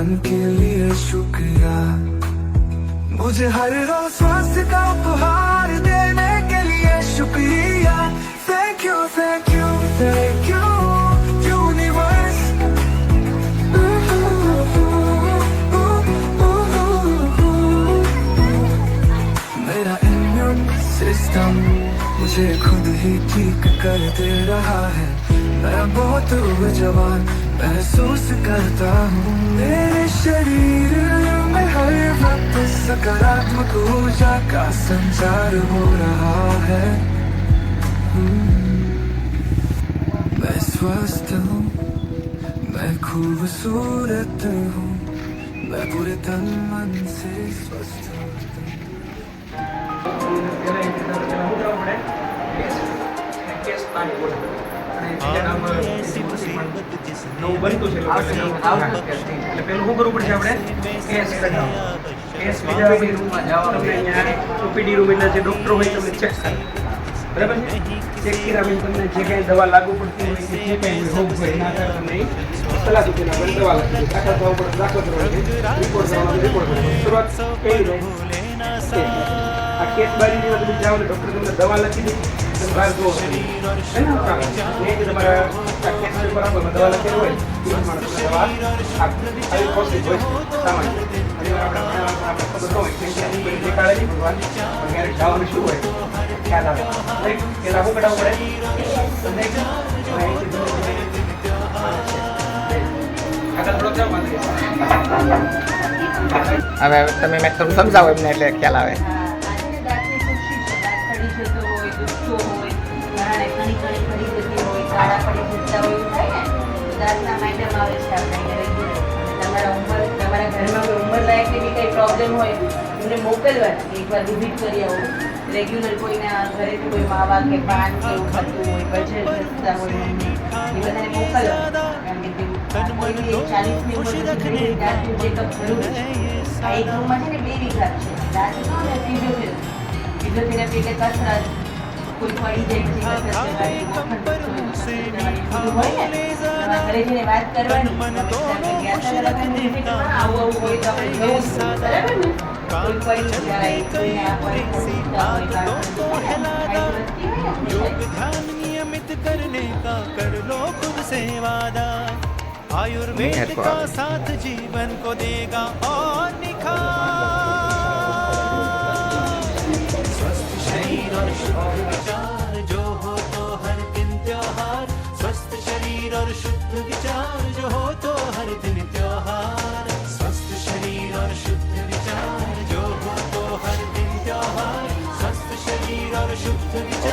जीवन के लिए शुक्रिया, मुझे हर रोज स्वास्थ्य का उपहार देने के लिए शुक्रिया। Thank you thank you thank you universe. मेरा इम्यून सिस्टम मुझे खुद ही ठीक कर दे रहा है, मैं बहुत जवान महसूस करता हूँ। मेरे शरीर में हर वक्त सकारात्मक ऊर्जा का संचार हो रहा है। मैं स्वस्थ हूँ, मैं खूबसूरत हूँ, मैं पूरे तन मन से स्वस्थ हूँ। નવું બનતું છે એટલે પેલું શું કરવું પડશે આપણે કેસ કઢાવો કેસ બીજા રૂમમાં જવાનું તમને ઓપીડી રૂમ એટલે જે ડૉક્ટર હોય તમને ચેક કરે બરાબર છે ચેક કર્યા પછી તમને જે કાંઈ દવા લાગુ પડતી હોય કે જે કાંઈ રોગ હોય એના આધારે તમને સલાહ સૂચના આપણે દવા લખી દાખલા થવા પડે દાખલા કરવા રિપોર્ટ કરવાનો રિપોર્ટ કરવાનો શરૂઆત કઈ રહે આ કેસ બારીની તમે જાઓ ને ડૉક્ટર તમને દવા લખી દે બહાર જુઓ તમારા બરાબર દવા લખેલી હોય દવા આવી કોસ્ટિક હોય સામાન્ય ઘણી વાર આપણે ખબર હોય દેખાડે નહીં ભગવાન ક્યારેક જવાનું શું હોય ખ્યાલ આવે એ લાગુ કઢાવવું પડે આગળ થોડો જાવ હવે તમે મેં થોડું સમજાવો એમને એટલે ખ્યાલ આવે. પ્રોબ્લેમ હોય એમને મોકલવાના એકવાર વિઝિટ કરી આવો. રેગ્યુલર કોઈના ઘરેથી કોઈ માવા કે પાન કે એવું થતું હોય બજેટ રસ્તા હોય એ બધાને મોકલવા કારણ કે 40 ની દાંતનું ચેકઅપ જરૂર છે. આ એક રૂમમાં છે ને 2 વિભાગ છે, દાંતનો અને ફિઝિયોથેરાપી. ફિઝિયોથેરાપી એટલે કસરત, કોઈ પડી જાય હોય ને ઘરે જઈને વાત કરવાની આવું હોય તો આપણે જવું બરાબર ને કોઈ પડી જાય કોઈને नियमित करने का कर लो खुद से वादा, आयुर्वेद का साथ जीवन को देगा और निखार। स्वस्थ शरीर और शुद्ध विचार जो हो तो हर दिन त्योहार, स्वस्थ शरीर और शुद्ध विचार जो हो तो हर दिन त्योहार, स्वस्थ शरीर और शुद्ध विचार जो हो तो हर दिन त्योहार, स्वस्थ शरीर और शुद्ध विचार।